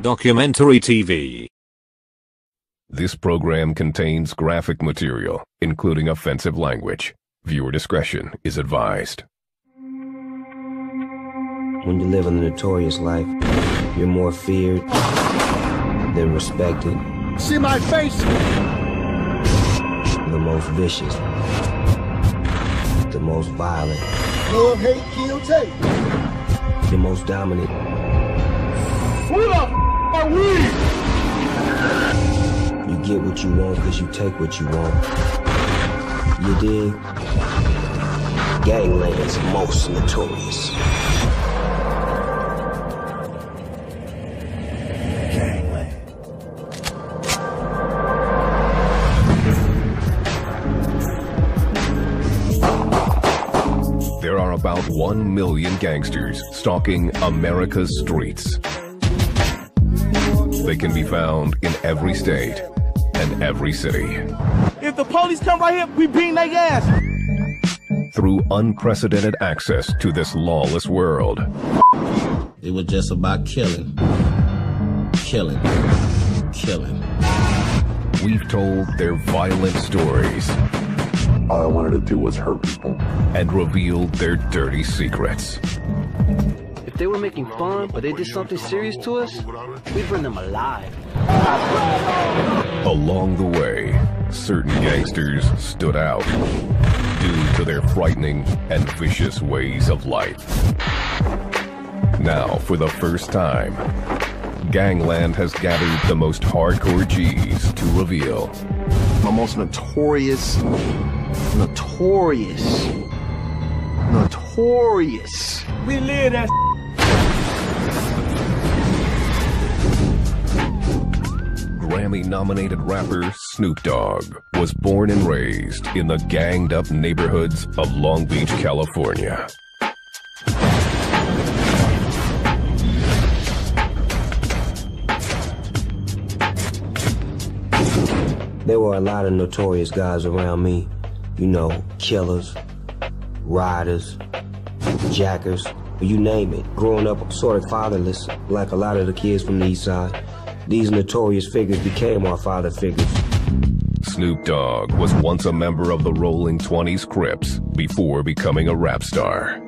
Documentary TV. This program contains graphic material, including offensive language. Viewer discretion is advised. When you live in the notorious life, you're more feared than respected. See my face? The most vicious. The most violent. Love, hate, kill, take. The most dominant. Who the f*** are we? You get what you want because you take what you want. You dig? Gangland's most notorious. Gangland. There are about 1 million gangsters stalking America's streets. They can be found in every state and every city. If the police come right here, we beat their ass. Through unprecedented access to this lawless world. It was just about killing. Killing. Killing. We've told their violent stories. All I wanted to do was hurt people. And revealed their dirty secrets. If they were making fun, but they did something serious to us, we'd burn them alive. Along the way, certain gangsters stood out due to their frightening and vicious ways of life. Now, for the first time, Gangland has gathered the most hardcore G's to reveal. My most notorious. We live that. Grammy-nominated rapper Snoop Dogg was born and raised in the ganged-up neighborhoods of Long Beach, California. There were a lot of notorious guys around me. You know, killers, riders, jackers, you name it. Growing up sort of fatherless, like a lot of the kids from the east side, these notorious figures became our father figures. Snoop Dogg was once a member of the Rolling 20s Crips before becoming a rap star.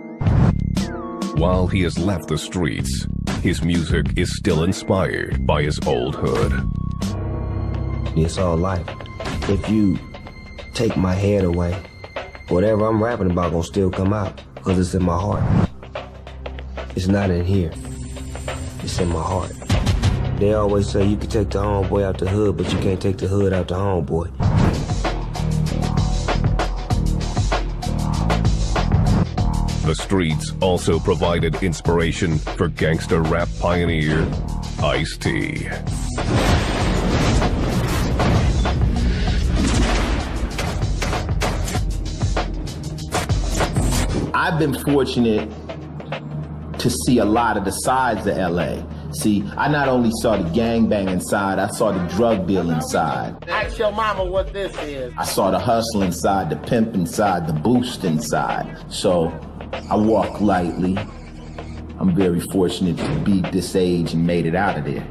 While he has left the streets, his music is still inspired by his old hood. It's all life. If you take my head away, whatever I'm rapping about gonna still come out because it's in my heart. It's not in here. It's in my heart. They always say you can take the homeboy out the hood, but you can't take the hood out the homeboy. The streets also provided inspiration for gangster rap pioneer Ice-T. I've been fortunate to see a lot of the sides of LA. See, I not only saw the gangbang side, I saw the drug dealing side. Ask your mama what this is. I saw the hustling side, the pimping side, the boosting side. So I walk lightly. I'm very fortunate to be this age and made it out of there.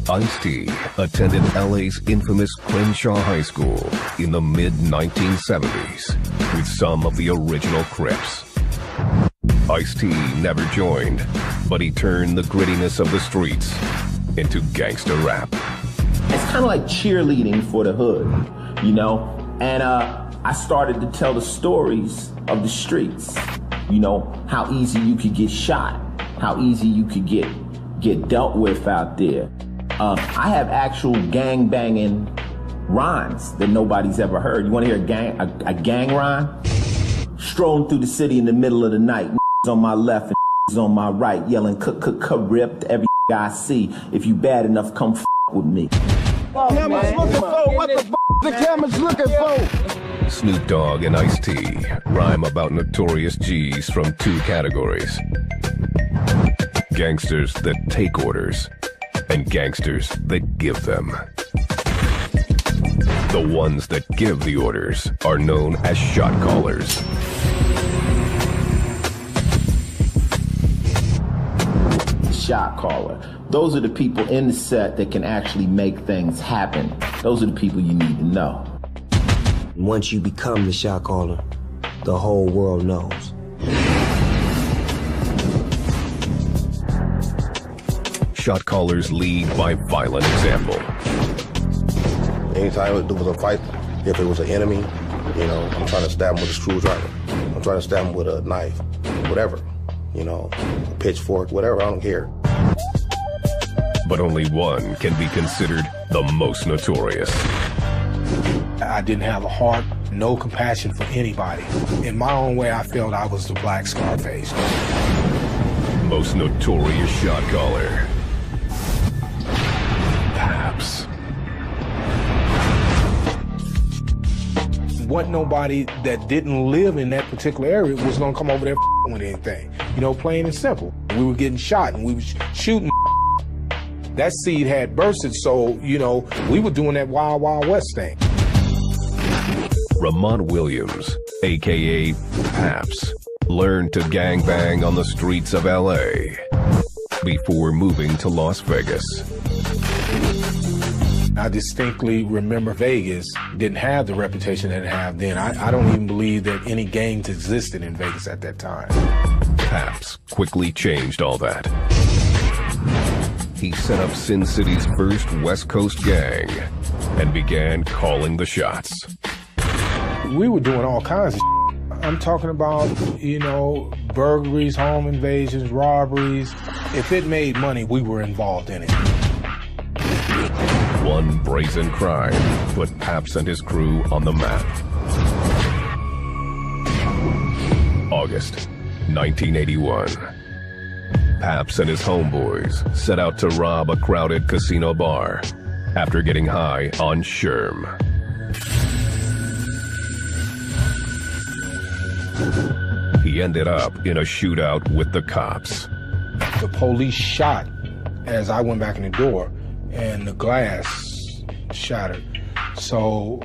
Ice-T attended LA's infamous Crenshaw High School in the mid-1970s with some of the original Crips. Ice-T never joined, but he turned the grittiness of the streets into gangster rap. It's kind of like cheerleading for the hood, you know? And I started to tell the stories of the streets, you know, how easy you could get shot, how easy you could get dealt with out there. I have actual gang-banging rhymes that nobody's ever heard. You want to hear a gang rhyme? Strolling through the city in the middle of the night, on my left and on my right, yelling ripped every I see. If you bad enough, come with me. Camera's looking for what the camera's looking for. Snoop Dogg and Ice-T rhyme about notorious G's from two categories. Gangsters that take orders and gangsters that give them. The ones that give the orders are known as shot callers. shot caller. Those are the people in the set that can actually make things happen. Those are the people you need to know. Once you become the shot caller, the whole world knows. Shot callers lead by violent example. Anytime there was a fight, if it was an enemy, you know, I'm trying to stab him with a screwdriver. I'm trying to stab him with a knife, whatever, you know, a pitchfork, whatever, I don't care. But only one can be considered the most notorious. I didn't have a heart, no compassion for anybody. In my own way, I felt I was the Black Scarface. Most notorious shot caller. Paps. Wasn't nobody that didn't live in that particular area was gonna come over there with anything. You know, plain and simple. We were getting shot and we were shooting. That seed had bursted, so, you know, we were doing that Wild Wild West thing. Ramont Williams, a.k.a. Paps, learned to gangbang on the streets of L.A. before moving to Las Vegas. I distinctly remember Vegas didn't have the reputation that it had then. I don't even believe that any gangs existed in Vegas at that time. Paps quickly changed all that. He set up Sin City's first West Coast gang and began calling the shots. We were doing all kinds of shit. I'm talking about, you know, burglaries, home invasions, robberies. If it made money, we were involved in it. One brazen crime put Paps and his crew on the map. August 1981. Paps and his homeboys set out to rob a crowded casino bar after getting high on Sherm. He ended up in a shootout with the cops. The police shot as I went back in the door, and the glass shattered. So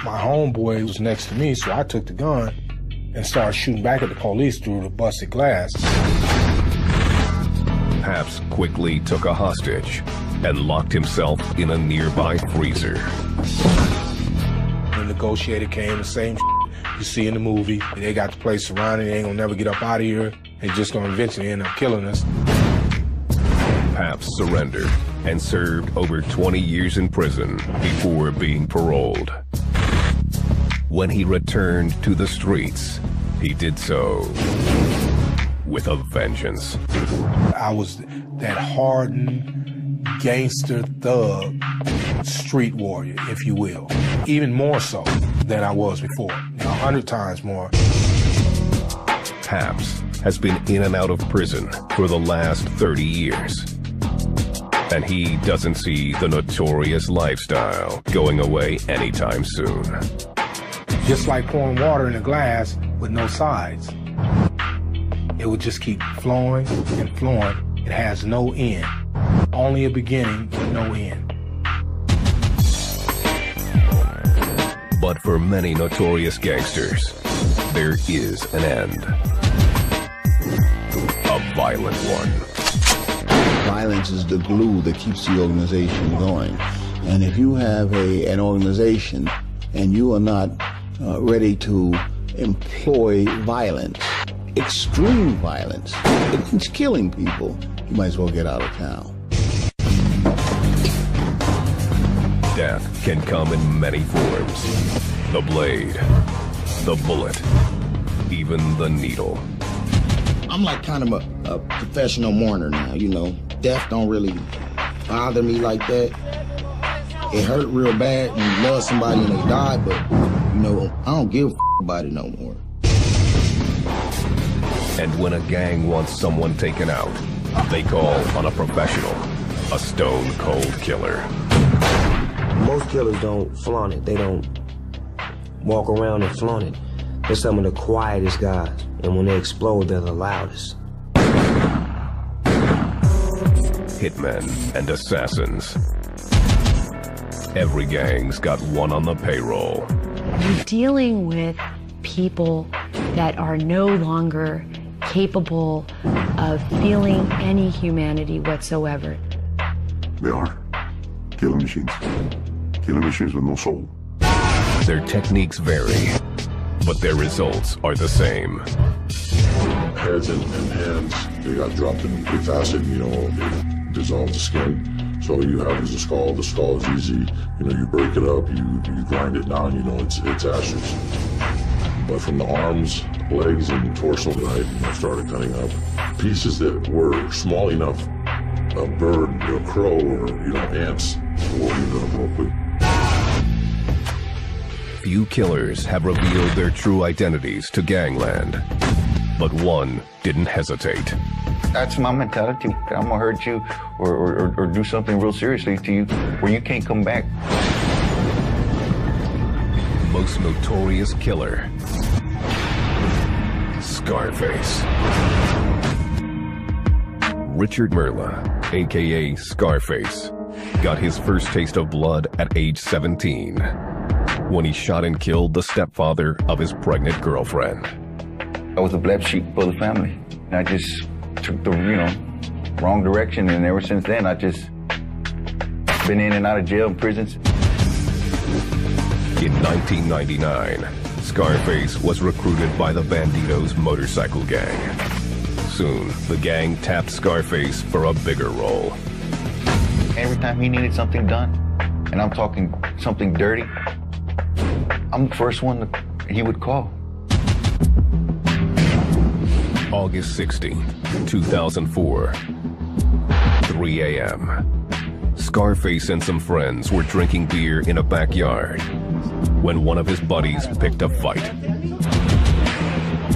my homeboy was next to me, so I took the gun and started shooting back at the police through the busted glass. Paps quickly took a hostage and locked himself in a nearby freezer. The negotiator came, the same you see in the movie. They got the place surrounded, they ain't gonna never get up out of here. They're just gonna eventually end up killing us. Paps surrendered and served over 20 years in prison before being paroled. When he returned to the streets, he did so with a vengeance. I was that hardened gangster thug, street warrior, if you will. Even more so than I was before, 100 times more. Paps has been in and out of prison for the last 30 years. And he doesn't see the notorious lifestyle going away anytime soon. Just like pouring water in a glass with no sides. It would just keep flowing and flowing. It has no end. Only a beginning, but no end. But for many notorious gangsters, there is an end. A violent one. Violence is the glue that keeps the organization going. And if you have an organization and you are not ready to employ violence, extreme violence, it's killing people, you might as well get out of town. Death can come in many forms. The blade, the bullet, even the needle. I'm like kind of a professional mourner now, you know. Death don't really bother me like that. It hurt real bad when you love somebody and they die, but, you know, I don't give a about it no more. And when a gang wants someone taken out, they call on a professional, a stone-cold killer. Most killers don't flaunt it. They don't walk around and flaunt it. They're some of the quietest guys, and when they explode, they're the loudest. Hitmen and assassins. Every gang's got one on the You're dealing with people that are no longer capable of feeling any humanity whatsoever. They are killing machines. Killing machines with no soul. Their techniques vary, but their results are the same. Heads and hands, they got dropped in with acid, you know, they dissolve the skin. So you have the skull. The skull is easy. You know, you break it up, you grind it down, you know, it's ashes. But from the arms, legs, and torso, I started cutting up pieces that were small enough, a bird, a crow, or, you know, ants, what you're gonna work with. Few killers have revealed their true identities to gangland, but one didn't hesitate. That's my mentality. I'm gonna hurt you or do something real seriously to you where you can't come back. Most notorious killer, Scarface. Richard Merla, aka Scarface, got his first taste of blood at age 17 when he shot and killed the stepfather of his pregnant girlfriend. I was a black sheep for the family. I just took the, you know, wrong direction, and ever since then, I just been in and out of jail and prisons. In 1999, Scarface was recruited by the Bandidos motorcycle gang. Soon, the gang tapped Scarface for a bigger role. Every time he needed something done, and I'm talking something dirty, I'm the first one he would call. August 16, 2004, 3 a.m. Scarface and some friends were drinking beer in a backyard when one of his buddies picked a fight.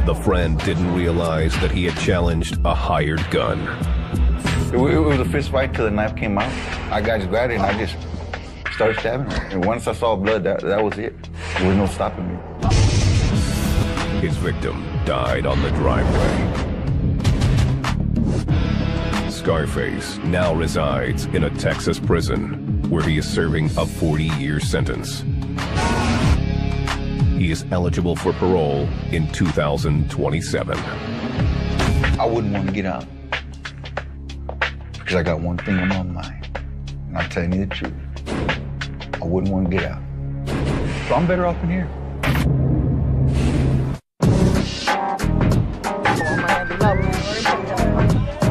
The friend didn't realize that he had challenged a hired gun. It was a fist fight till the knife came out. I just grabbed it and I just started stabbing him. And once I saw blood, that was it. There was no stopping me. His victim died on the driveway. Scarface now resides in a Texas prison where he is serving a 40-year sentence. He is eligible for parole in 2027. I wouldn't want to get out because I got one thing on my mind, and I'm telling you the truth. I wouldn't want to get out. So I'm better off in here.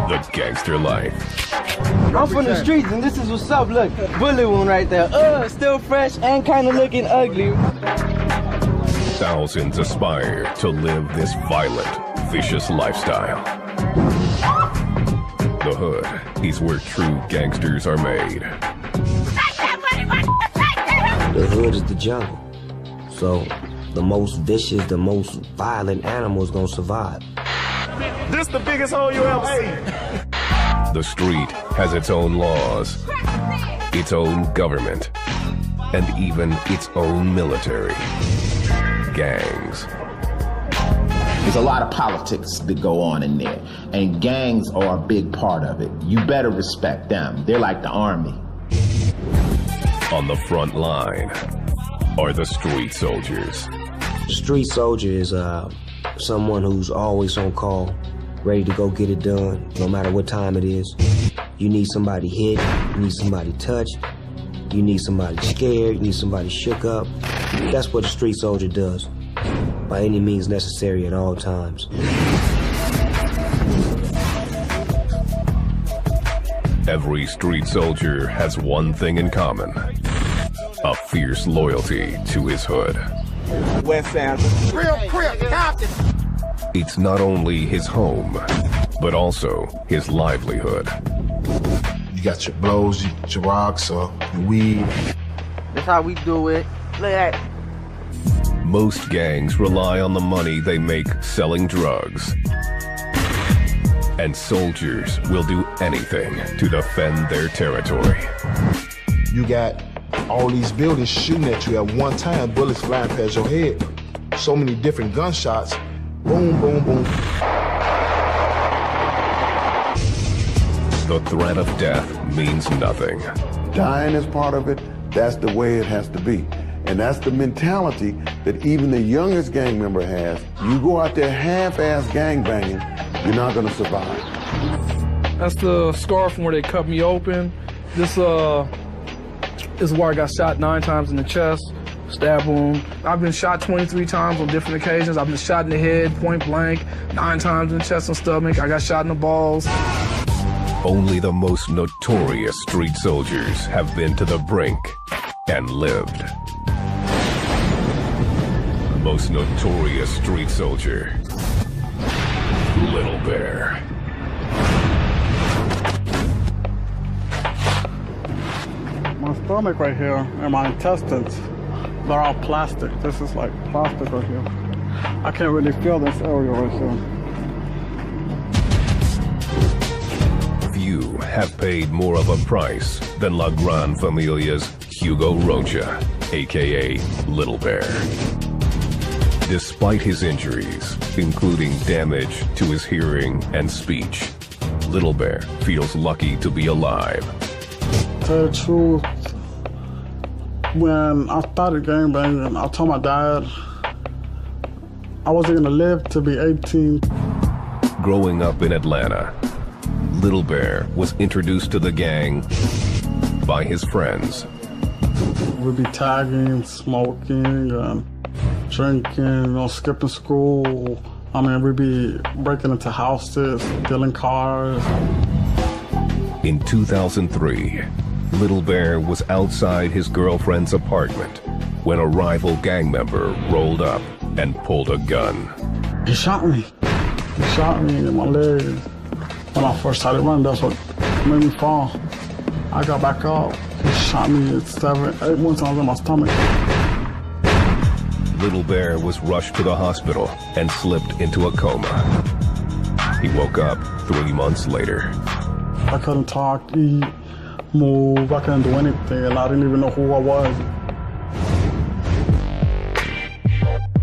The Gangster Life. I'm from the streets and this is what's up. Look, bullet wound right there. Still fresh and kind of looking ugly. Thousands aspire to live this violent, vicious lifestyle. The hood is where true gangsters are made. The hood is the jungle. So the most vicious, the most violent animals gonna survive. This the biggest hole you ever seen. The street has its own laws, its own government, and even its own military. Gangs. There's a lot of politics that go on in there, and gangs are a big part of it. You better respect them. They're like the army. On the front line are the street soldiers. The street soldier is someone who's always on call, ready to go get it done, no matter what time it is. You need somebody hit, you need somebody touched, you need somebody scared, you need somebody shook up. That's what a street soldier does, by any means necessary at all times. Every street soldier has one thing in common: a fierce loyalty to his hood. West Side. Real crip, Compton. It's not only his home, but also his livelihood. You got your blows, your rocks, your weed. That's how we do it. Look at that. Most gangs rely on the money they make selling drugs. And soldiers will do anything to defend their territory. You got all these buildings shooting at you at one time, bullets flying past your head. So many different gunshots. Boom, boom, boom. The threat of death means nothing. Dying is part of it. That's the way it has to be. And that's the mentality that even the youngest gang member has. You go out there half-ass gangbanging, you're not gonna survive. That's the scar from where they cut me open. This is where I got shot 9 times in the chest, stab wound. I've been shot 23 times on different occasions. I've been shot in the head, point blank, 9 times in the chest and stomach. I got shot in the balls. Only the most notorious street soldiers have been to the brink and lived. Most notorious street soldier, Little Bear. My stomach right here and my intestines, they're all plastic. This is like plastic right here. I can't really feel this area right here. Few have paid more of a price than La Gran Familia's Hugo Rocha, aka Little Bear. Despite his injuries, including damage to his hearing and speech, Little Bear feels lucky to be alive. To tell the truth, when I started gangbanging, I told my dad I wasn't gonna live to be 18. Growing up in Atlanta, Little Bear was introduced to the gang by his friends. We'd be tagging, smoking, drinking, skipping school. I mean, we'd be breaking into houses, stealing cars. In 2003, Little Bear was outside his girlfriend's apartment when a rival gang member rolled up and pulled a gun. He shot me. He shot me in my leg. When I first started running, that's what made me fall. I got back up. He shot me 7, 8 wounds in my stomach. Little Bear was rushed to the hospital and slipped into a coma. He woke up 3 months later. I couldn't talk, eat, move. I couldn't do anything, and I didn't even know who I was.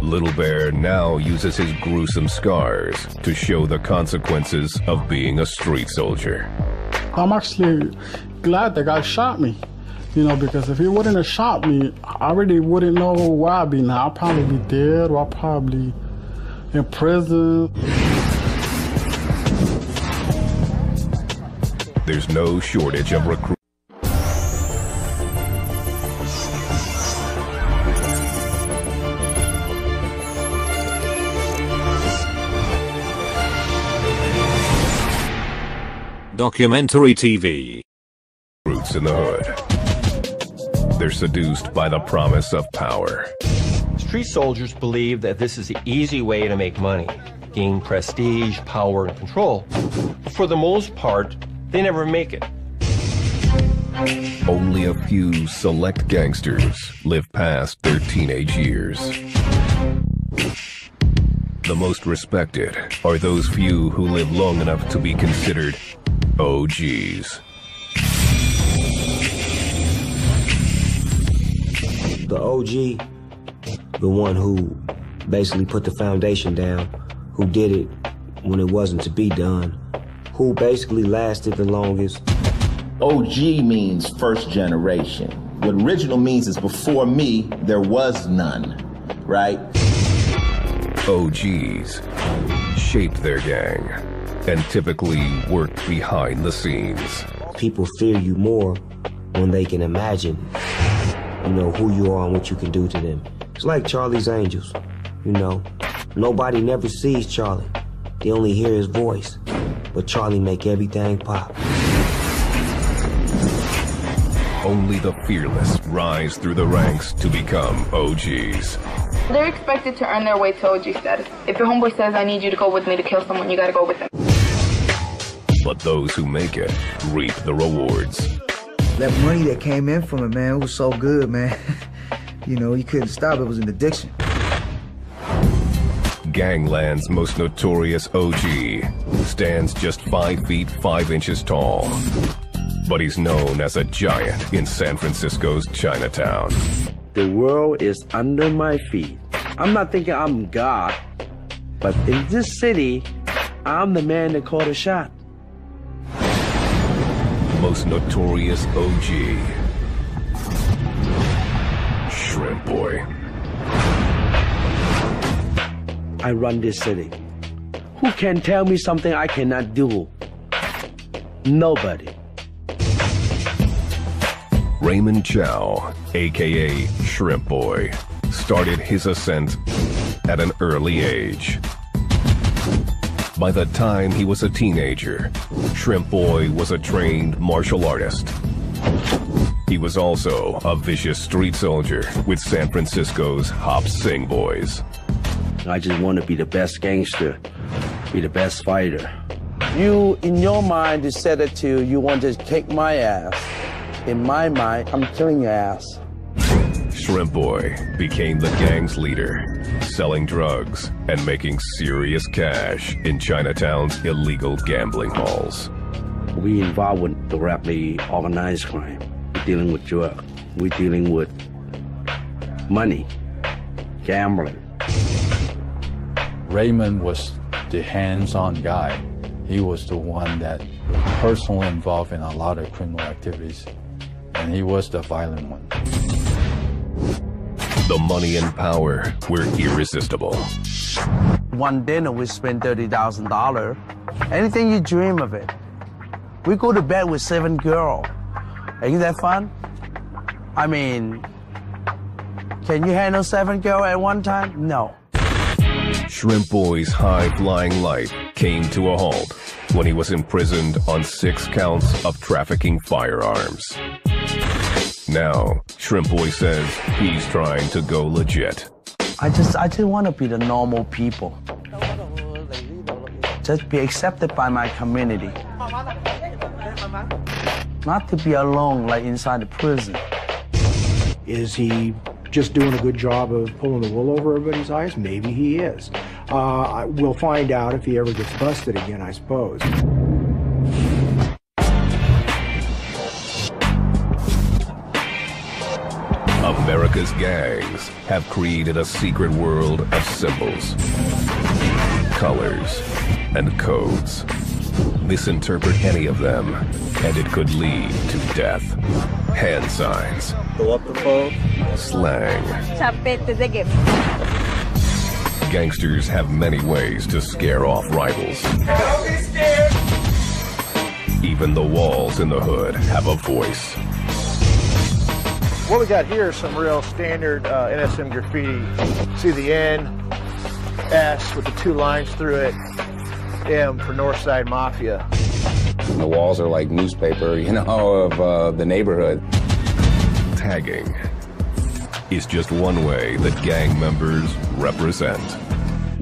Little Bear now uses his gruesome scars to show the consequences of being a street soldier. I'm actually glad the guy shot me, because if he wouldn't have shot me, I really wouldn't know where I'd be now. I'd probably be dead, or I'd probably in prison. There's no shortage of recruits. Documentary TV. Roots in the hood. They're seduced by the promise of power. Street soldiers believe that this is the easy way to make money, gain prestige, power, and control. But for the most part, they never make it. Only a few select gangsters live past their teenage years. The most respected are those few who live long enough to be considered OGs. The OG, the one who basically put the foundation down, who did it when it wasn't to be done, who basically lasted the longest. OG means first generation. What original means is before me, there was none, right? OGs shaped their gang and typically worked behind the scenes. People fear you more when they can imagine, who you are and what you can do to them. It's like Charlie's Angels, Nobody never sees Charlie. They only hear his voice. But Charlie make everything pop. Only the fearless rise through the ranks to become OGs. They're expected to earn their way to OG status. If your homeboy says, I need you to go with me to kill someone, you gotta go with him. But those who make it reap the rewards. That money that came in from it, man, it was so good, man. You couldn't stop. It was an addiction. Gangland's most notorious OG stands just 5 feet 5 inches tall. But he's known as a giant in San Francisco's Chinatown. The world is under my feet. I'm not thinking I'm God, but in this city, I'm the man that called a shot. Most notorious OG, Shrimp Boy. I run this city. Who can tell me something I cannot do? Nobody. Raymond Chow, aka Shrimp Boy, started his ascent at an early age. By the time he was a teenager, Shrimp Boy was a trained martial artist. He was also a vicious street soldier with San Francisco's Hop Sing Boys. I just want to be the best gangster, be the best fighter. You, in your mind, you said it to you want to kick my ass. In my mind, I'm killing your ass. Shrimp Boy became the gang's leader, selling drugs and making serious cash in Chinatown's illegal gambling halls. We involved with directly organized crime. We're dealing with drugs. We're dealing with money, gambling. Raymond was the hands-on guy. He was the one that was personally involved in a lot of criminal activities, and he was the violent one. The money and power were irresistible. One dinner, we spend $30,000. Anything you dream of it. We go to bed with 7 girls. Ain't that fun? I mean, can you handle 7 girls at one time? No. Shrimp Boy's high-flying life came to a halt when he was imprisoned on 6 counts of trafficking firearms. Now, Shrimp Boy says he's trying to go legit. I just want to be the normal people. Just be accepted by my community. Not to be alone like inside the prison. Is he just doing a good job of pulling the wool over everybody's eyes? Maybe he is. We'll find out if he ever gets busted again, I suppose. America's gangs have created a secret world of symbols, colors, and codes. Misinterpret any of them, and it could lead to death. Hand signs, slang. Gangsters have many ways to scare off rivals. Even the walls in the hood have a voice. What we got here is some real standard NSM graffiti. See the N, S with the 2 lines through it, M for Northside Mafia. The walls are like newspaper, you know, of the neighborhood. Tagging is just one way that gang members represent.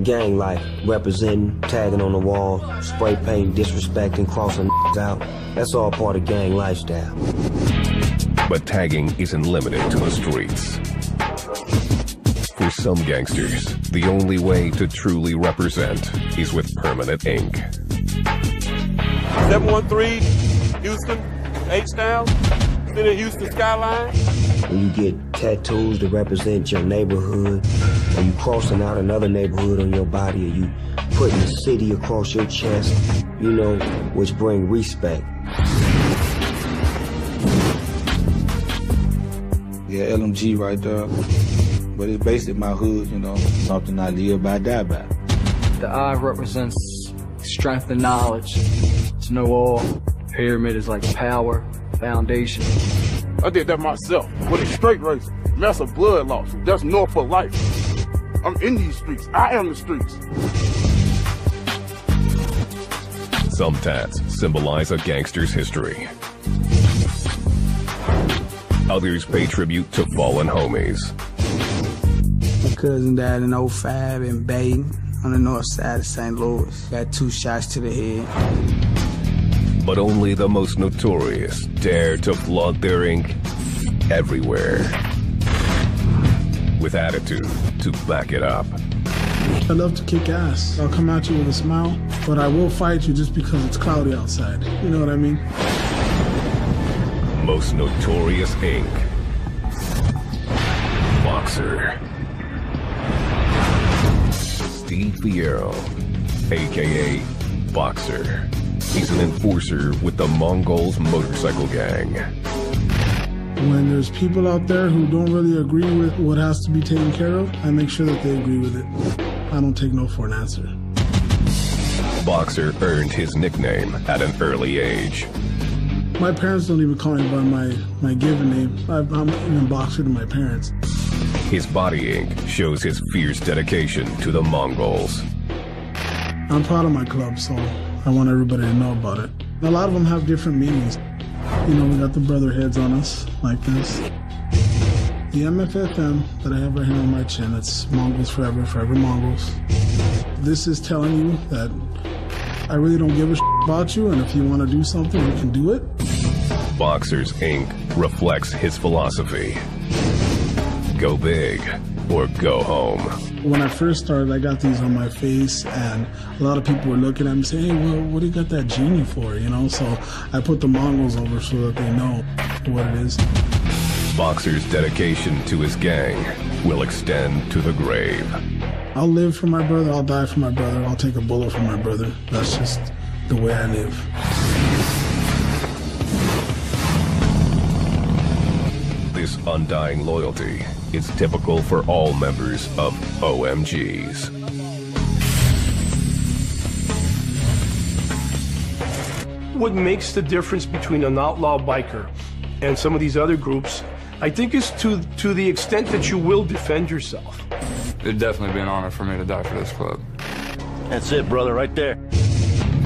Gang life, representing, tagging on the wall, spray paint, disrespecting, crossing out. That's all part of gang lifestyle. But tagging isn't limited to the streets. For some gangsters, the only way to truly represent is with permanent ink. 713, Houston, H-Town, City Houston skyline. When you get tattoos to represent your neighborhood, or you crossing out another neighborhood on your body, or you putting the city across your chest, you know, which bring respect. Yeah, LMG right there. But it's basically my hood, you know, something I live by, die by. The I represents strength and knowledge. It's no all. Pyramid is like power, foundation. I did that myself with a straight race. Massive blood loss. That's Norfolk life. I'm in these streets. I am the streets. Some tats symbolize a gangster's history. Others pay tribute to fallen homies. My cousin died in 05 in Baden on the north side of St. Louis. Got 2 shots to the head. But only the most notorious dare to flaunt their ink everywhere. With attitude to back it up. I love to kick ass. I'll come at you with a smile, but I will fight you just because it's cloudy outside. You know what I mean? Most notorious ink. Boxer. Steve Fierro, a.k.a. Boxer. He's an enforcer with the Mongols motorcycle gang. When there's people out there who don't really agree with what has to be taken care of, I make sure that they agree with it. I don't take no for an answer. Boxer earned his nickname at an early age. My parents don't even call me by my given name. I'm even Boxer to my parents. His body ink shows his fierce dedication to the Mongols. I'm proud of my club, so I want everybody to know about it. A lot of them have different meanings. You know, we got the brother heads on us, like this. The MFFM that I have right here on my chin, it's Mongols Forever, Forever Mongols. This is telling you that I really don't give a shit about you, and if you want to do something, you can do it. Boxer's ink reflects his philosophy. Go big or go home. When I first started, I got these on my face, and a lot of people were looking at me saying, hey, well, what do you got that genie for, you know? So I put the Mongols over so that they know what it is. Boxer's dedication to his gang will extend to the grave. I'll live for my brother, I'll die for my brother, I'll take a bullet for my brother. That's just the way I live. This undying loyalty is typical for all members of OMGs. What makes the difference between an outlaw biker and some of these other groups, I think, is to the extent that you will defend yourself. It'd definitely be an honor for me to die for this club. That's it, brother, right there.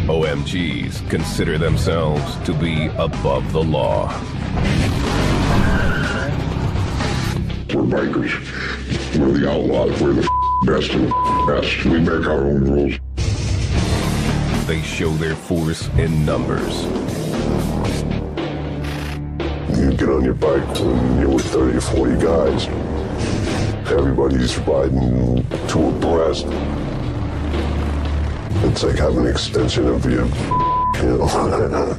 OMGs consider themselves to be above the law. We're bikers. We're the outlaws. We're the best of the best. We make our own rules. They show their force in numbers. You get on your bike when you're with 30 or 40 guys. Everybody's riding to abreast. It's like having an extension of your, you know.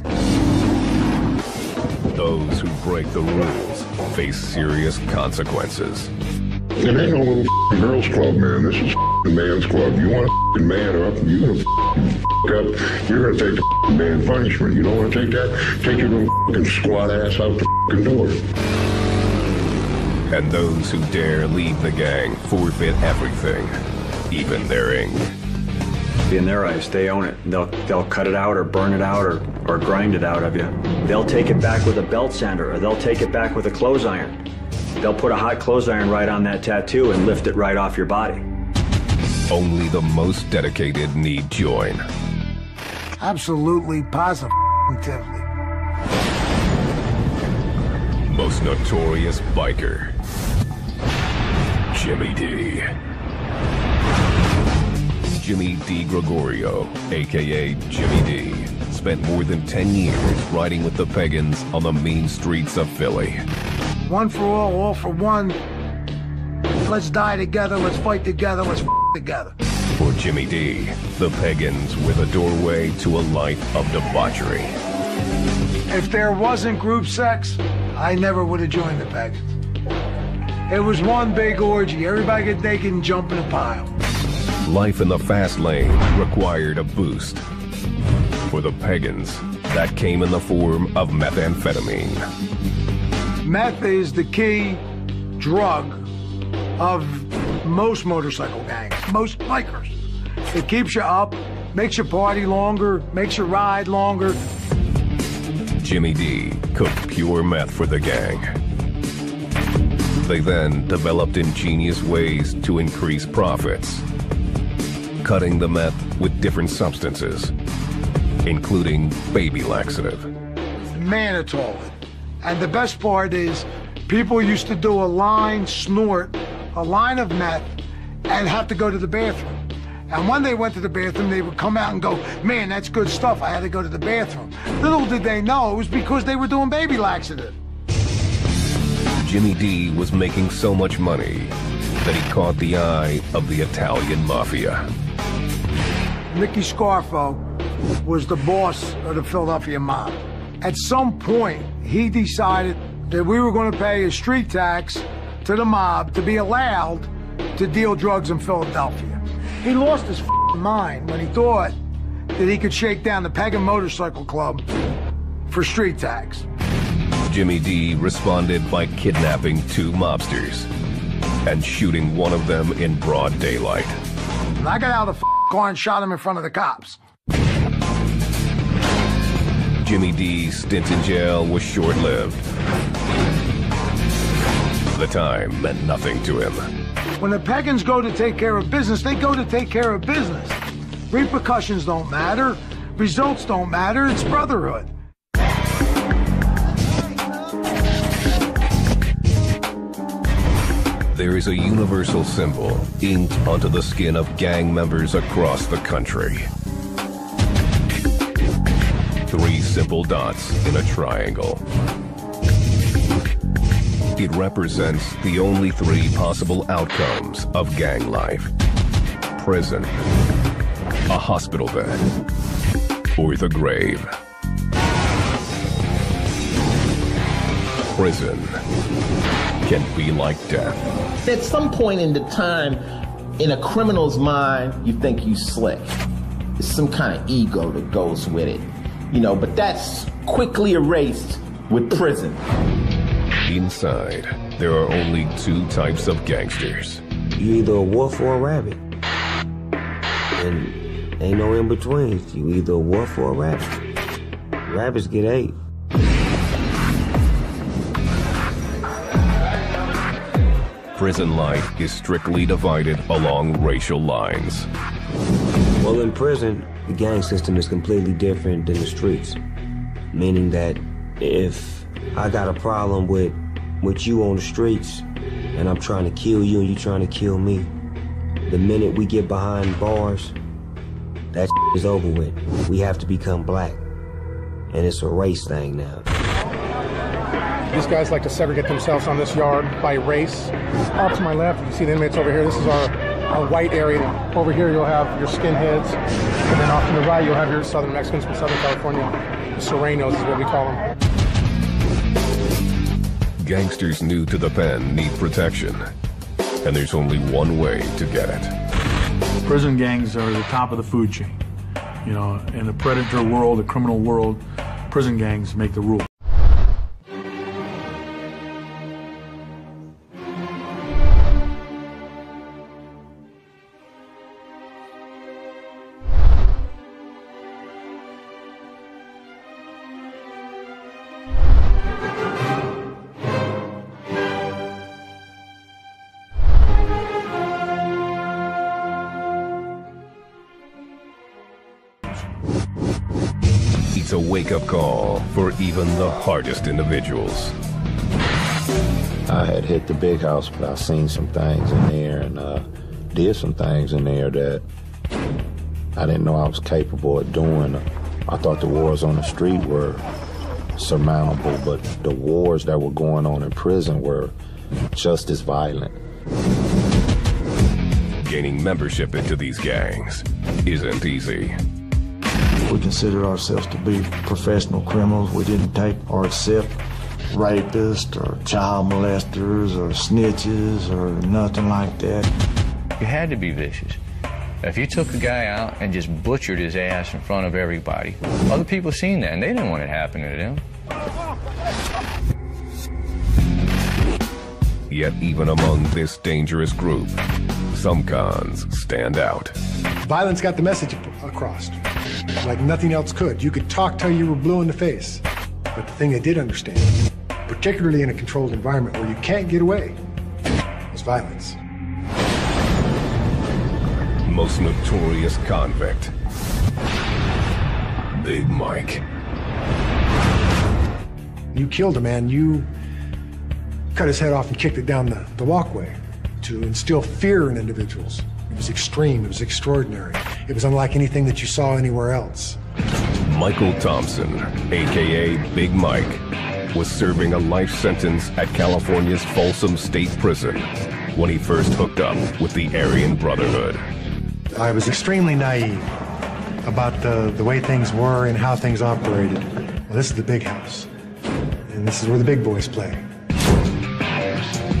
Those who break the rules face serious consequences. It ain't no little girls club, man. This is a man's club. You want to man up, you're gonna up. You're gonna take the man punishment. You don't want to take that? Take your little squat ass out the door. And those who dare leave the gang forfeit everything, even their ink. In their eyes, they own it. They'll cut it out or burn it out or grind it out of you. They'll take it back with a belt sander, or they'll take it back with a clothes iron. They'll put a hot clothes iron right on that tattoo and lift it right off your body. Only the most dedicated need join. Absolutely, positively. Most notorious biker, Jimmy D. Jimmy D. Gregorio, a.k.a. Jimmy D, spent more than 10 years riding with the Pagans on the mean streets of Philly. One for all for one. Let's die together, let's fight together, let's together. For Jimmy D, the Pagans were the doorway to a life of debauchery. If there wasn't group sex, I never would have joined the Pagans. It was one big orgy. Everybody get naked and jump in a pile. Life in the fast lane required a boost. For the Pagans, that came in the form of methamphetamine. Meth is the key drug of most motorcycle gangs, most bikers. It keeps you up, makes you party longer, makes you ride longer. Jimmy D cooked pure meth for the gang. They then developed ingenious ways to increase profits, cutting the meth with different substances, including baby laxative. Mannitol. And the best part is, people used to do a line snort, a line of meth, and have to go to the bathroom. And when they went to the bathroom, they would come out and go, man, that's good stuff, I had to go to the bathroom. Little did they know, it was because they were doing baby laxative. Jimmy D was making so much money that he caught the eye of the Italian mafia. Nicky Scarfo was the boss of the Philadelphia mob. At some point, he decided that we were going to pay a street tax to the mob to be allowed to deal drugs in Philadelphia. He lost his mind when he thought that he could shake down the Pagan Motorcycle Club for street tax. Jimmy D responded by kidnapping 2 mobsters and shooting one of them in broad daylight. And I got out of the car and shot him in front of the cops. Jimmy D's stint in jail was short-lived. The time meant nothing to him. When the Pagans go to take care of business, they go to take care of business. Repercussions don't matter. Results don't matter. It's brotherhood. There is a universal symbol inked onto the skin of gang members across the country. 3 simple dots in a triangle. It represents the only 3 possible outcomes of gang life: prison, a hospital bed, or the grave. Prison can be like death. At some point in the time, in a criminal's mind, you think you slick. There's some kind of ego that goes with it, you know, but that's quickly erased with prison. Inside, there are only 2 types of gangsters. You either a wolf or a rabbit. And ain't no in between. You either a wolf or a rabbit. Rabbits get ate. Prison life is strictly divided along racial lines. Well, in prison, the gang system is completely different than the streets. Meaning that if I got a problem with you on the streets, and I'm trying to kill you and you trying to kill me, the minute we get behind bars, that is over with. We have to become black. And it's a race thing now. These guys like to segregate themselves on this yard by race. Off to my left, you see the inmates over here. This is our white area. Over here, you'll have your skinheads. And then off to the right, you'll have your Southern Mexicans from Southern California. The Serranos is what we call them. Gangsters new to the pen need protection. And there's only one way to get it. Prison gangs are the top of the food chain. You know, in the predator world, the criminal world, prison gangs make the rule. It's a wake-up call for even the hardest individuals. I had hit the big house, but I seen some things in there and did some things in there that I didn't know I was capable of doing. I thought the wars on the street were surmountable, but the wars that were going on in prison were just as violent. Gaining membership into these gangs isn't easy. We consider ourselves to be professional criminals. We didn't take or accept rapists or child molesters or snitches or nothing like that. You had to be vicious. If you took a guy out and just butchered his ass in front of everybody, other people seen that and they didn't want it happening to them. Yet even among this dangerous group, some cons stand out. Violence got the message across like nothing else could. You could talk till you were blue in the face. But the thing they did understand, particularly in a controlled environment where you can't get away, is violence. Most notorious convict, Big Mike. You killed a man, you cut his head off and kicked it down the walkway to instill fear in individuals. It was extreme, it was extraordinary. It was unlike anything that you saw anywhere else. Michael Thompson, aka Big Mike, was serving a life sentence at California's Folsom State Prison when he first hooked up with the Aryan Brotherhood. I was extremely naive about the way things were and how things operated. Well, this is the big house, and this is where the big boys play.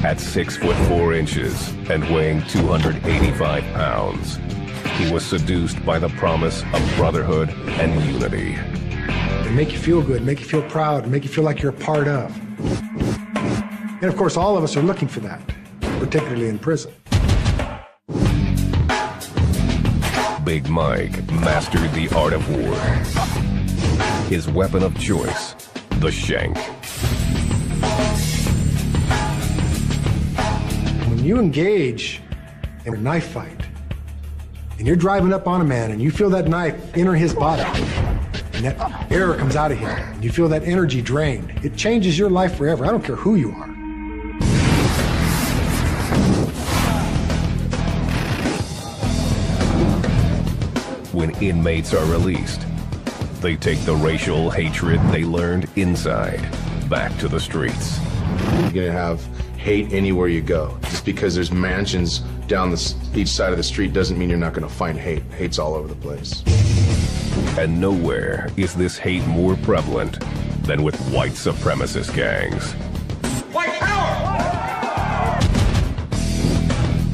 At 6'4" and weighing 285 pounds, he was seduced by the promise of brotherhood and unity. They make you feel good, make you feel proud, make you feel like you're a part of. And of course, all of us are looking for that, particularly in prison. Big Mike mastered the art of war. his weapon of choice, the shank. When you engage in a knife fight, and you're driving up on a man and you feel that knife enter his body, and that air comes out of him, and you feel that energy drained, it changes your life forever. I don't care who you are. When inmates are released, they take the racial hatred they learned inside back to the streets. You're gonna have hate anywhere you go. Just because there's mansions down each side of the street doesn't mean you're not gonna find hate. Hate's all over the place. And nowhere is this hate more prevalent than with white supremacist gangs. White power!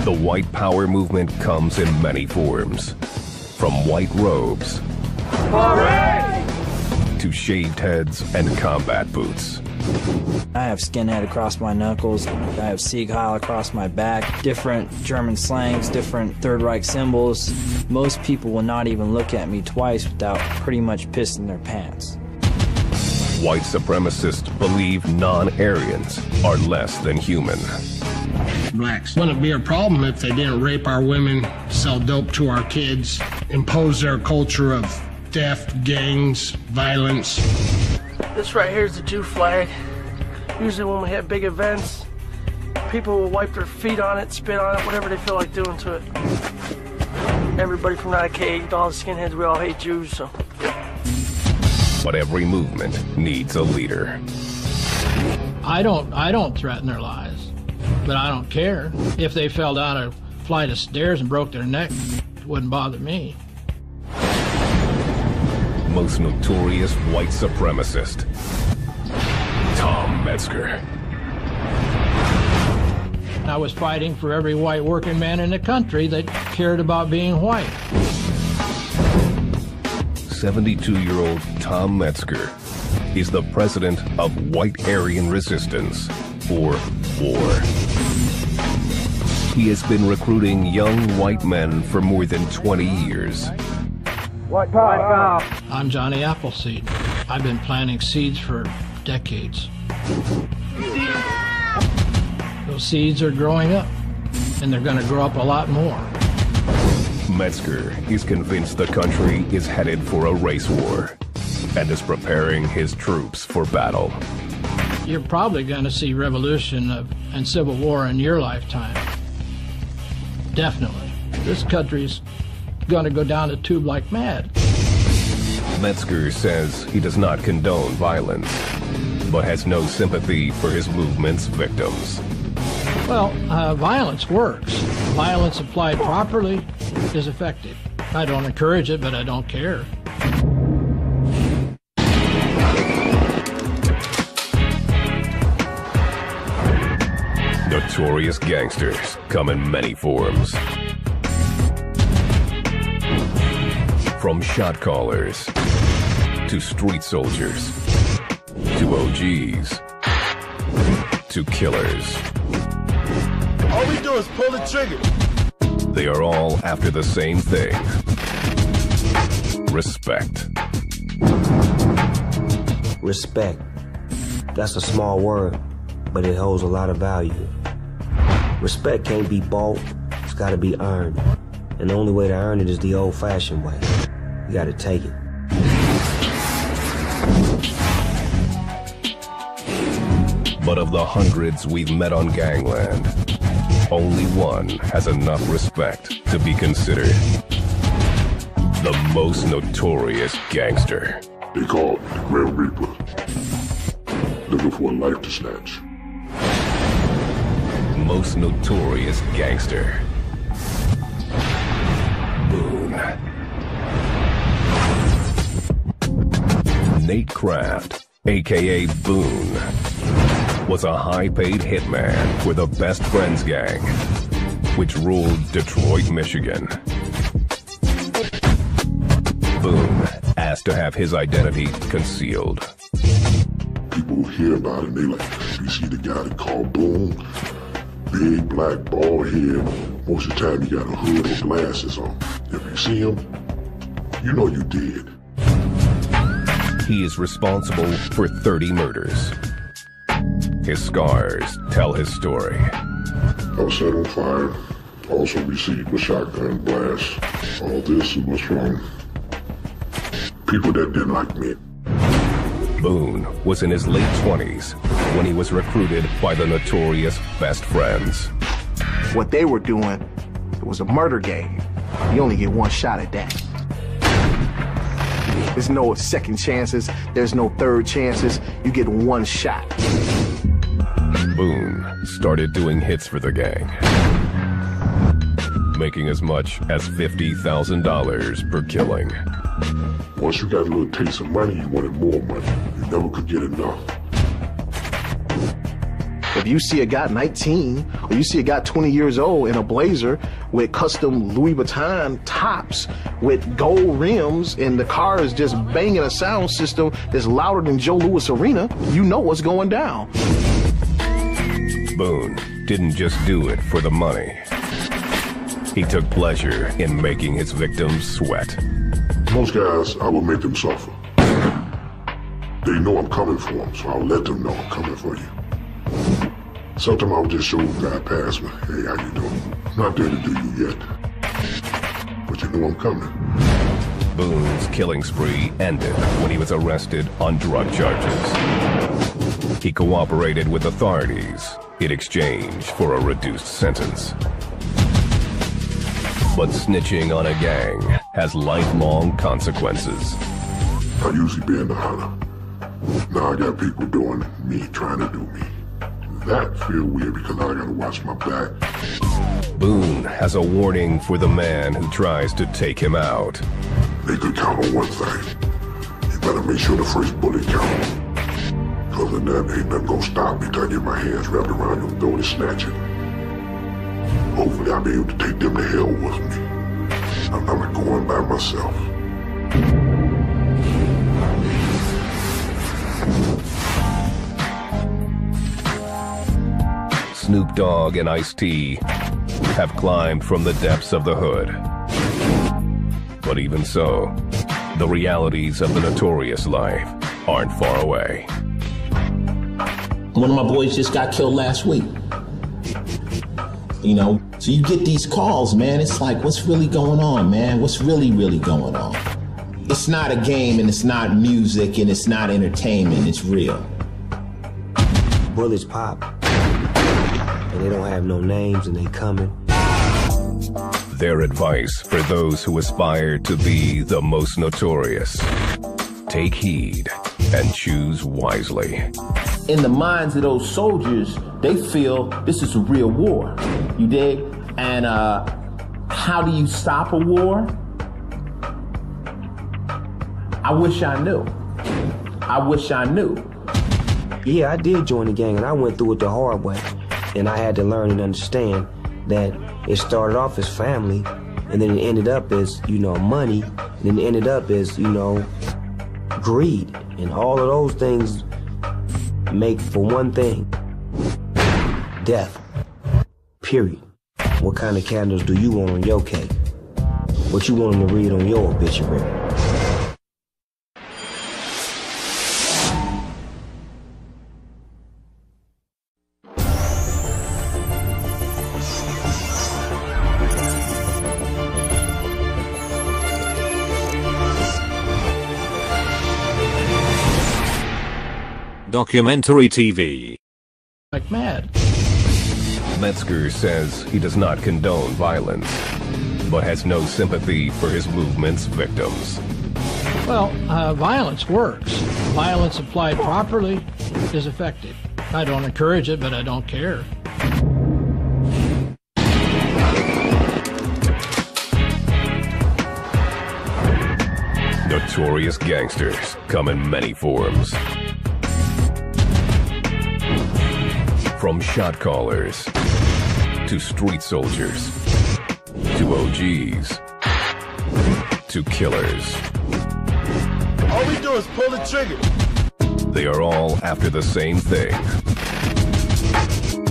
The white power movement comes in many forms. From white robes to shaved heads and combat boots. I have skinhead across my knuckles. I have Sieg Heil across my back. Different German slangs, different Third Reich symbols. Most people will not even look at me twice without pretty much pissing their pants. White supremacists believe non-Aryans are less than human. Blacks wouldn't be a problem if they didn't rape our women, sell dope to our kids, impose their culture of theft, gangs, violence. This right here is the Jew flag. Usually when we have big events, people will wipe their feet on it, spit on it, whatever they feel like doing to it. Everybody from IK, all the skinheads, we all hate Jews, so. But every movement needs a leader. I don't threaten their lives. But I don't care. If they fell down a flight of stairs and broke their neck, it wouldn't bother me. Most notorious white supremacist, Tom Metzger. I was fighting for every white working man in the country that cared about being white. 72-year-old Tom Metzger is the president of White Aryan Resistance, or WAR. He has been recruiting young white men for more than 20 years. White power. I'm Johnny Appleseed. I've been planting seeds for decades. Those seeds are growing up, and they're going to grow up a lot more. Metzger is convinced the country is headed for a race war and is preparing his troops for battle. You're probably going to see revolution and civil war in your lifetime. Definitely. This country's going to go down the tube like mad. Metzger says he does not condone violence, but has no sympathy for his movement's victims. Well, violence works. Violence applied properly is effective. I don't encourage it, but I don't care. Notorious gangsters come in many forms. From shot callers, to street soldiers, to OGs, to killers. All we do is pull the trigger. They are all after the same thing. Respect. Respect. That's a small word, but it holds a lot of value. Respect can't be bought, it's gotta be earned. And the only way to earn it is the old-fashioned way. You gotta take it. But of the hundreds we've met on gangland, only one has enough respect to be considered the most notorious gangster. They call the Grim Reaper, looking for a life to snatch. Most notorious gangster, Boone. Nate Kraft, aka Boone, was a high-paid hitman for the Best Friends gang, which ruled Detroit, Michigan. Boone asked to have his identity concealed. People hear about it and they like, you see the guy they call Boone? Big, black, bald head. Most of the time he got a hood or glasses on. If you see him, you know you did. he is responsible for 30 murders. His scars tell his story. I was set on fire, also received a shotgun blast. All this was from people that didn't like me. Boone was in his late 20s when he was recruited by the Notorious best friends. What they were doing, it was a murder game. You only get one shot at that. There's no second chances, there's no third chances, you get one shot. Boone started doing hits for the gang, making as much as $50,000 per killing. Once you got a little taste of money, you wanted more money. You never could get enough. If you see a guy 19, or you see a guy 20 years old in a blazer with custom Louis Vuitton tops with gold rims and the car is just banging a sound system that's louder than Joe Louis Arena, you know what's going down. Boone didn't just do it for the money. He took pleasure in making his victims sweat. Most guys, I will make them suffer. They know I'm coming for them, so I'll let them know I'm coming for you. Sometimes I'll just show the guy past me, hey, how you doing? I'm not there to do you yet, but you know I'm coming. Boone's killing spree ended when he was arrested on drug charges. He cooperated with authorities in exchange for a reduced sentence. But snitching on a gang has lifelong consequences. I usually be in the hunter. Now I got people doing me, trying to do me. That feel weird because I gotta watch my back. Boone has a warning for the man who tries to take him out. They could count on one thing. You better make sure the first bullet counts. Because of that, ain't nothing gonna stop me till I get my hands wrapped around your throat and snatch it. Hopefully I'll be able to take them to hell with me. I'm not going by myself. Snoop Dogg and Ice-T have climbed from the depths of the hood. But even so, the realities of the Notorious life aren't far away. One of my boys just got killed last week. You know, so you get these calls, man. It's like, what's really going on, man? What's really going on? It's not a game, and it's not music, and it's not entertainment. It's real. Bullets pop, and they don't have no names, and they coming. Their advice for those who aspire to be the most notorious: take heed and choose wisely. In the minds of those soldiers, they feel this is a real war. You dig? And how do you stop a war? I wish I knew. I wish I knew. Yeah, I did join the gang, and I went through it the hard way. And I had to learn and understand that it started off as family, and then it ended up as, you know, money, and then it ended up as, you know, greed. And all of those things make for one thing: death. Period. What kind of candles do you want on your cake? What you want them to read on your obituary? Documentary TV. Like mad. Metzger says he does not condone violence, but has no sympathy for his movement's victims. Well, violence works. Violence applied properly is effective. I don't encourage it, but I don't care. Notorious gangsters come in many forms. From shot callers, to street soldiers, to OGs, to killers. All we do is pull the trigger. They are all after the same thing: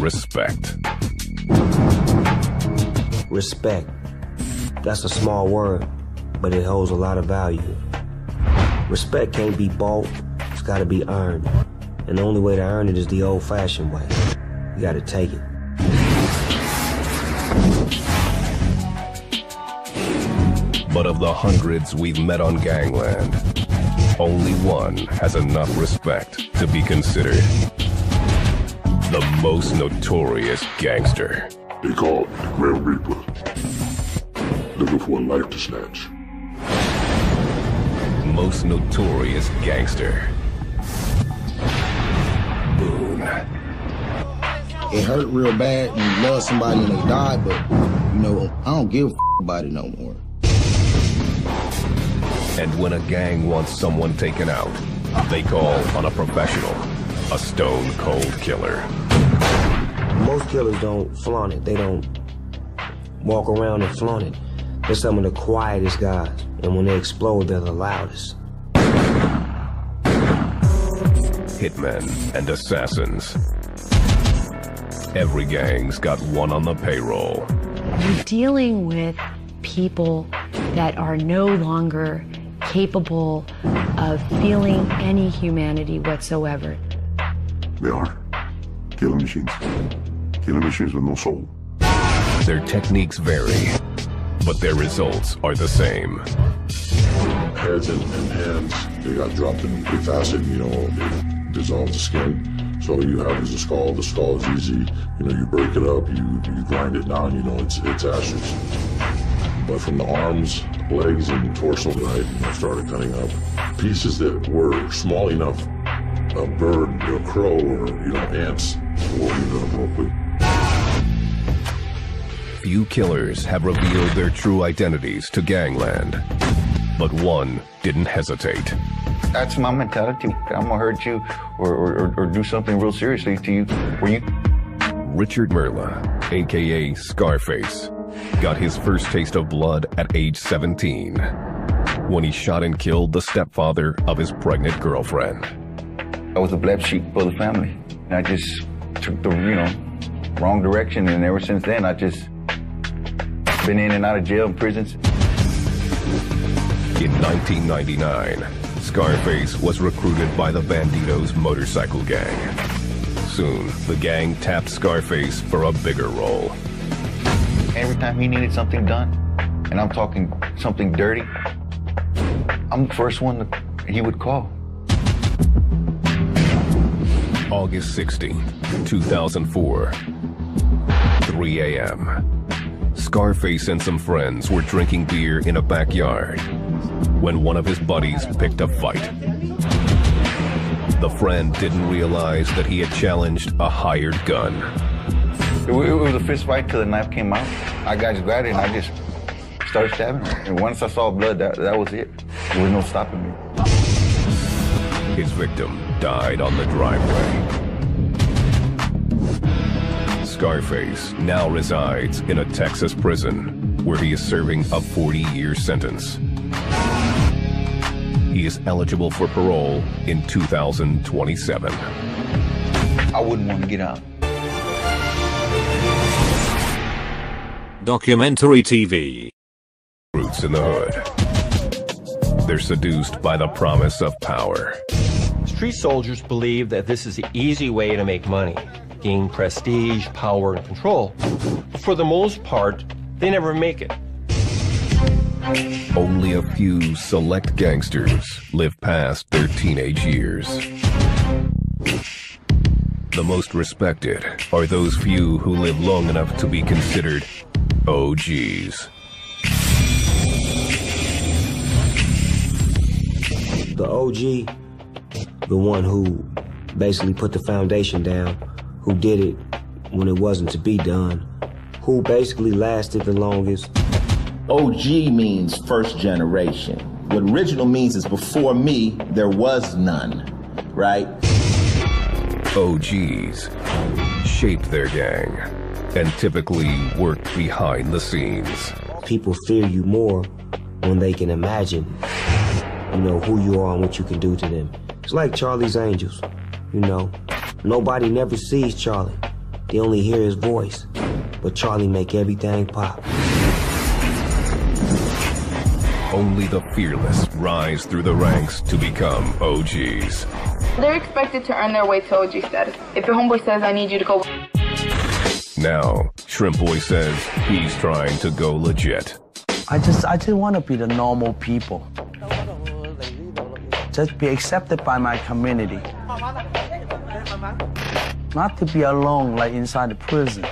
respect. Respect. That's a small word, but it holds a lot of value. Respect can't be bought, it's gotta be earned. And the only way to earn it is the old-fashioned way. You gotta take it. But of the hundreds we've met on gangland, only one has enough respect to be considered the most notorious gangster. They call it the Grim Reaper, looking for a life to snatch. Most notorious gangster. Boone. It hurt real bad when you love somebody and they die, but, you know, I don't give a about it no more. And when a gang wants someone taken out, they call on a professional, a stone-cold killer. Most killers don't flaunt it. They don't walk around and flaunt it. They're some of the quietest guys, and when they explode, they're the loudest. Hitmen and assassins. Every gang's got one on the payroll. You're dealing with people that are no longer capable of feeling any humanity whatsoever. They are killing machines. Killing machines with no soul. Their techniques vary, but their results are the same. Heads and hands, they got dropped in quick acid, you know, they dissolve the skin. So you have the skull is easy, you know, you break it up, you grind it down, you know, it's ashes. But from the arms, legs, and torso, right, I started cutting up pieces that were small enough, a bird, a crow, or, you know, ants, or even Few killers have revealed their true identities to gangland, but one didn't hesitate. That's my mentality. I'm gonna hurt you or do something real seriously to you. Richard Merla, aka Scarface, got his first taste of blood at age 17 when he shot and killed the stepfather of his pregnant girlfriend. I was a black sheep for the family. I just took the, you know, wrong direction, and ever since then I just been in and out of jail and prisons. In 1999, Scarface was recruited by the Bandidos motorcycle gang. Soon, the gang tapped Scarface for a bigger role. Every time he needed something done, and I'm talking something dirty, I'm the first one he would call. August 16, 2004, 3 a.m. Scarface and some friends were drinking beer in a backyard when one of his buddies picked a fight. The friend didn't realize that he had challenged a hired gun. It was a fist fight till the knife came out. I just grabbed it and I just started stabbing him. And once I saw blood, that was it. There was no stopping me. His victim died on the driveway. Scarface now resides in a Texas prison where he is serving a 40-year sentence. He is eligible for parole in 2027. I wouldn't want to get out. Documentary TV. Roots in the hood. They're seduced by the promise of power. Street soldiers believe that this is the easy way to make money, gain prestige, power, and control. But for the most part, they never make it. Only a few select gangsters live past their teenage years. The most respected are those few who live long enough to be considered OGs. The OG, the one who basically put the foundation down, who did it when it wasn't to be done, who basically lasted the longest. OG means first generation. What original means is before me, there was none, right? OGs shaped their gang and typically worked behind the scenes. People fear you more when they can imagine, you know, who you are and what you can do to them. It's like Charlie's Angels, you know. Nobody never sees Charlie. They only hear his voice. But Charlie make everything pop. Only the fearless rise through the ranks to become OGs. They're expected to earn their way to OG status. If your homeboy says, I need you to go. Now, Shrimp Boy says he's trying to go legit. I just want to be the normal people. Just be accepted by my community. Not to be alone like inside the prison.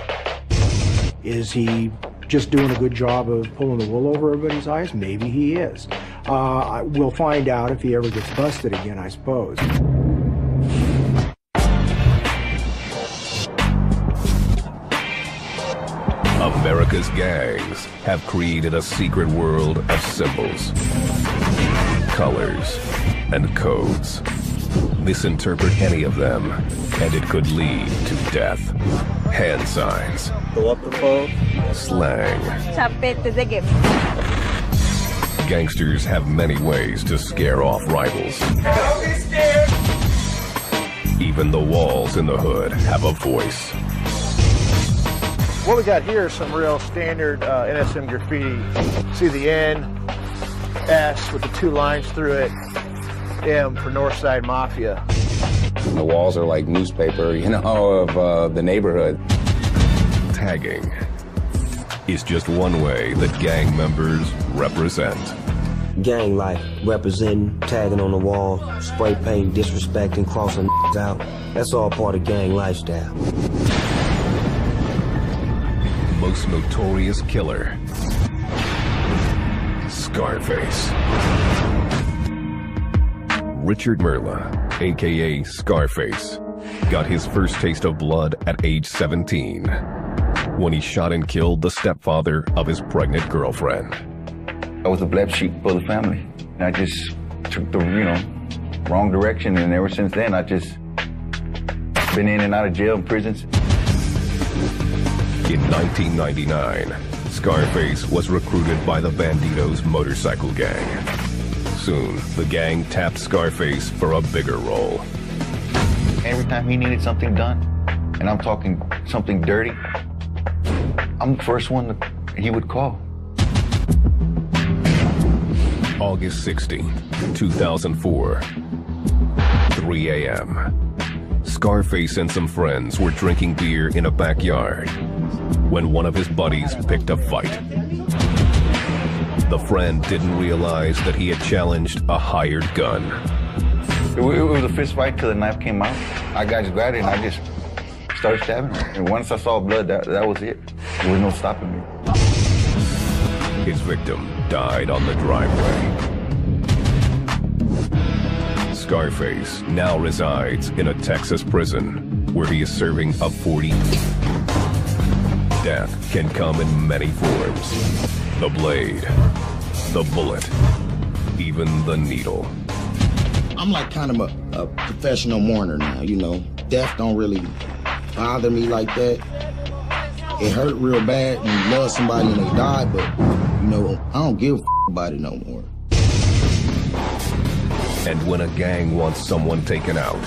Is he just doing a good job of pulling the wool over everybody's eyes? Maybe he is. We'll find out if he ever gets busted again, I suppose. America's gangs have created a secret world of symbols, colors, and codes. Misinterpret any of them, and it could lead to death. Hand signs, go up the pole, slang. Gangsters have many ways to scare off rivals. Don't be scared. Even the walls in the hood have a voice. What we got here is some real standard NSM graffiti. See the N, S with the two lines through it, M for Northside Mafia. The walls are like newspaper, you know, of the neighborhood. Tagging is just one way that gang members represent. Gang life, representing, tagging on the wall, spray paint, disrespecting, crossing out. That's all part of gang lifestyle. Most notorious killer, Scarface. Richard Merla, aka Scarface, got his first taste of blood at age 17 when he shot and killed the stepfather of his pregnant girlfriend. I was a black sheep for the family. I just took the, wrong direction, and ever since then, I just been in and out of jail and prisons. In 1999, Scarface was recruited by the Bandidos motorcycle gang. Soon, the gang tapped Scarface for a bigger role. Every time he needed something done, and I'm talking something dirty, I'm the first one he would call. August 16, 2004, 3 a.m. Scarface and some friends were drinking beer in a backyard when one of his buddies picked a fight. The friend didn't realize that he had challenged a hired gun. It was a fist fight till the knife came out. I just grabbed it and I just started stabbing him. And once I saw blood, that was it. There was no stopping me. His victim died on the driveway. Scarface now resides in a Texas prison where he is serving a 40. Death can come in many forms. The blade, the bullet, even the needle. I'm like kind of a professional mourner now, you know. Death don't really bother me like that. It hurt real bad when you love somebody and they die, but, you know, I don't give a about it no more. And when a gang wants someone taken out,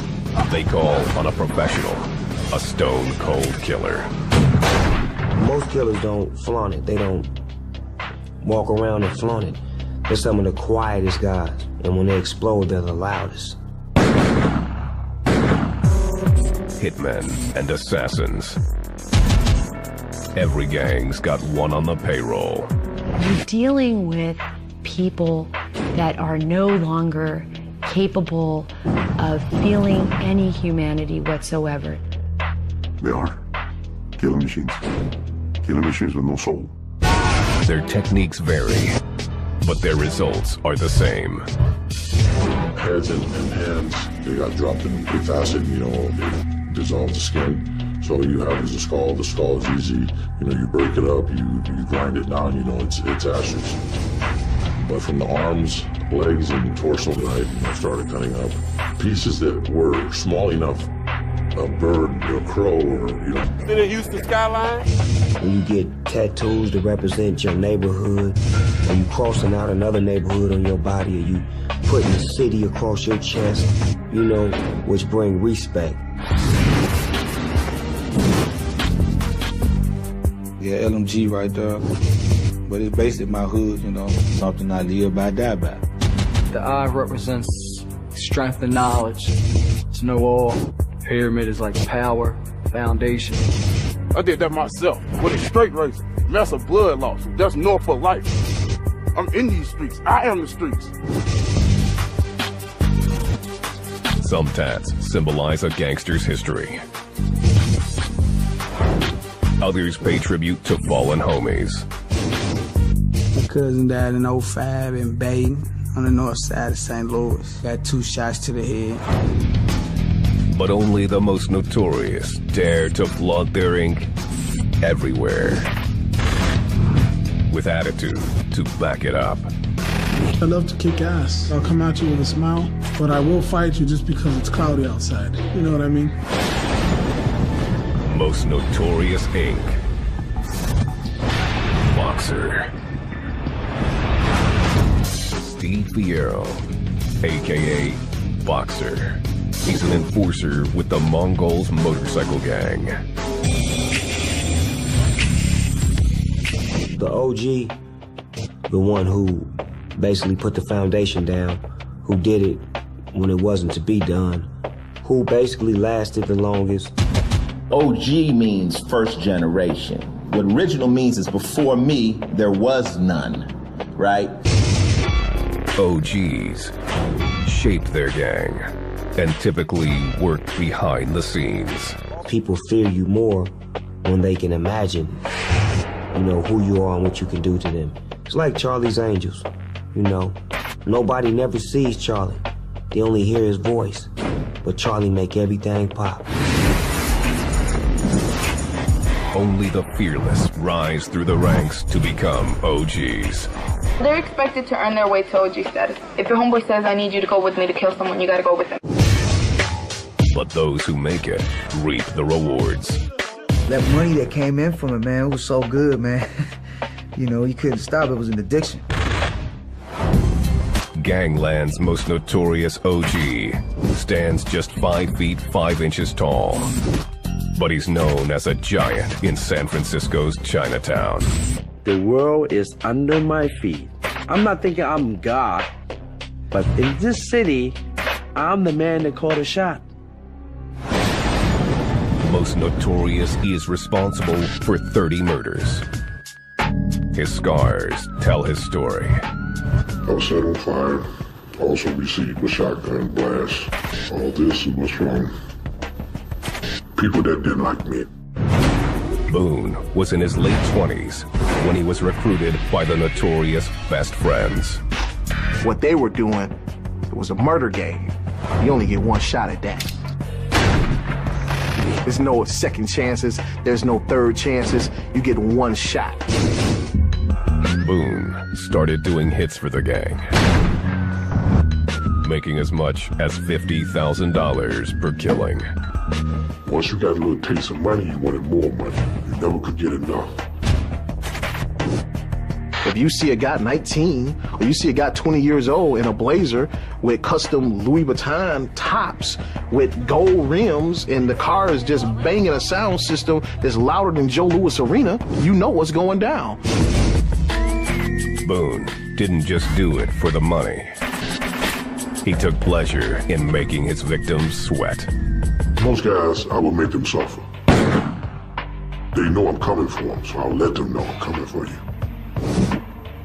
they call on a professional, a stone-cold killer. Most killers don't flaunt it. They don't walk around and flaunt it. They're some of the quietest guys, and when they explode, they're the loudest. Hitmen and assassins. Every gang's got one on the payroll. You're dealing with people that are no longer capable of feeling any humanity whatsoever. They are killing machines. Killing machines with no soul. Their techniques vary, but their results are the same. Heads and hands, they got dropped in quick acid, they dissolve the skin. So you have the skull is easy, you break it up, you grind it down, it's ashes. But from the arms, legs, and torso, I started cutting up pieces that were small enough, a bird, a crow, or, Did it use the skyline? When you get tattoos that represent your neighborhood, or you crossing out another neighborhood on your body, or you putting the city across your chest, which bring respect. Yeah, LMG right there. but it's based in my hood, you know, something I live by, die by. The eye represents strength and knowledge. There's no all. Pyramid is like power, foundation. I did that myself with a straight razor. Massive blood loss. That's north for life. I'm in these streets. I am the streets. Some tats symbolize a gangster's history. Others pay tribute to fallen homies. My cousin died in 05 in Baden on the north side of St. Louis. Got 2 shots to the head. But only the most notorious dare to flaunt their ink everywhere. With attitude to back it up. I love to kick ass. I'll come at you with a smile, but I will fight you just because it's cloudy outside. You know what I mean? Most notorious ink. Boxer. Steve Fierro, a.k.a. Boxer. He's an enforcer with the Mongols motorcycle gang. The OG, the one who basically put the foundation down, who did it when it wasn't to be done, who basically lasted the longest. OG means first generation. What original means is before me, there was none, right? OGs shaped their gang and typically worked behind the scenes. People fear you more when they can imagine, you know, who you are and what you can do to them. It's like Charlie's Angels, you know. Nobody never sees Charlie. They only hear his voice. But Charlie make everything pop. Only the fearless rise through the ranks to become OGs. They're expected to earn their way to OG status. If your homeboy says, I need you to go with me to kill someone, you gotta go with him. But those who make it reap the rewards. That money that came in from it, man, it was so good, man. You know, you couldn't stop. It was an addiction. Gangland's most notorious OG stands just 5 feet 5 inches tall. But he's known as a giant in San Francisco's Chinatown. The world is under my feet. I'm not thinking I'm God, but in this city, I'm the man that called a shot. Most notorious, he is responsible for 30 murders. His scars tell his story. I was set on fire, also received a shotgun blast. All this was from people that didn't like me. Boone was in his late 20s when he was recruited by the Notorious best friends. What they were doing, it was a murder game. You only get one shot at that. There's no second chances, there's no third chances, you get one shot. Boone started doing hits for the gang, making as much as $50,000 per killing. Once you got a little taste of money, you wanted more money. You never could get enough. If you see a guy 19, or you see a guy 20 years old in a blazer with custom Louis Vuitton tops with gold rims and the car is just banging a sound system that's louder than Joe Louis Arena, you know what's going down. Boone didn't just do it for the money. He took pleasure in making his victims sweat. Most guys, I will make them suffer. They know I'm coming for them, so I'll let them know I'm coming for you.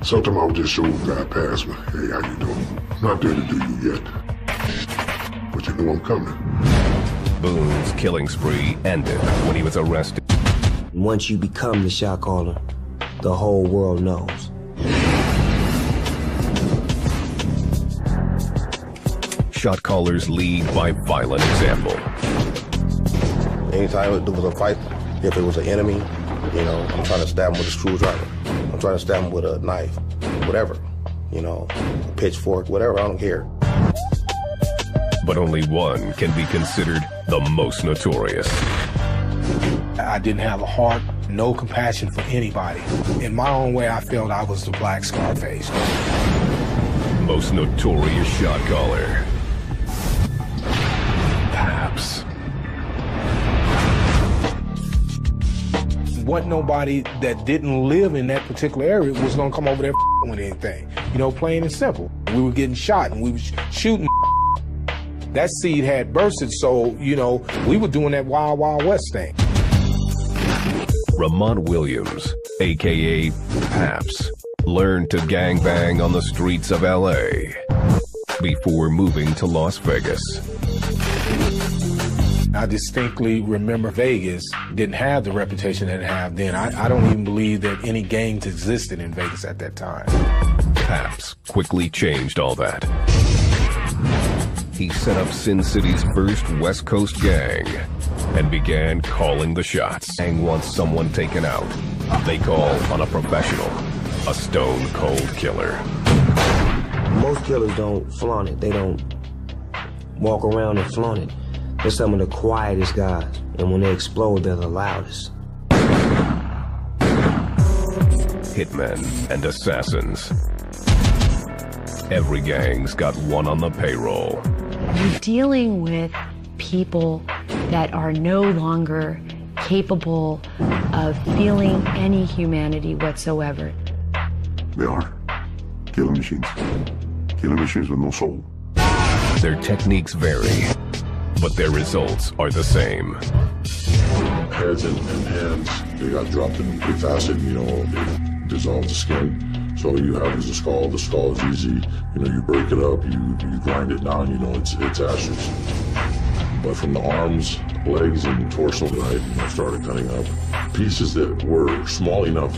Sometimes I'll just show the guy past me, hey, how you doing? I'm not there to do you yet, but you know I'm coming. Boone's killing spree ended when he was arrested. Once you become the shot caller, the whole world knows. Shot callers lead by violent example. Anytime there was a fight, if it was an enemy, you know, I'm trying to stab him with a screwdriver. I'm trying to stab him with a knife, whatever, you know, a pitchfork, whatever, I don't care. But only one can be considered the most notorious. I didn't have a heart, no compassion for anybody. In my own way, I felt I was the Black Scarface. Most notorious shot caller. wasn't nobody that didn't live in that particular area was gonna come over there with anything. You know, plain and simple. We were getting shot and we was shooting. That seed had bursted, so, you know, we were doing that Wild Wild West thing. Ramont Williams, a.k.a. Paps, learned to gangbang on the streets of L.A. before moving to Las Vegas. I distinctly remember Vegas didn't have the reputation that it had then. I don't even believe that any gangs existed in Vegas at that time. Paps quickly changed all that. He set up Sin City's first West Coast gang and began calling the shots. Gang wants someone taken out. They call on a professional, a stone-cold killer. Most killers don't flaunt it. They don't walk around and flaunt it. They're some of the quietest guys, and when they explode, they're the loudest. Hitmen and assassins. Every gang's got one on the payroll. You're dealing with people that are no longer capable of feeling any humanity whatsoever. They are killing machines. Killing machines with no soul. Their techniques vary, but their results are the same. Heads and hands, they got dropped in quick acid, you know, they dissolve the skin. So you have the skull is easy, you know, you break it up, you grind it down, you know, it's ashes. But from the arms, legs, and torso, I started cutting up pieces that were small enough,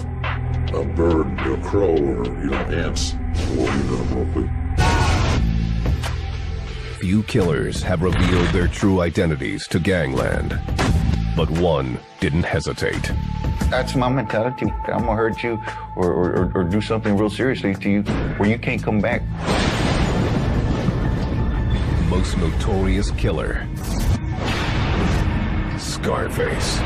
a bird, a crow, or, you know, ants, will eat up real quick. Few killers have revealed their true identities to gangland, but one didn't hesitate. That's my mentality. I'm gonna hurt you or do something real seriously to you where you can't come back. Most notorious killer, Scarface.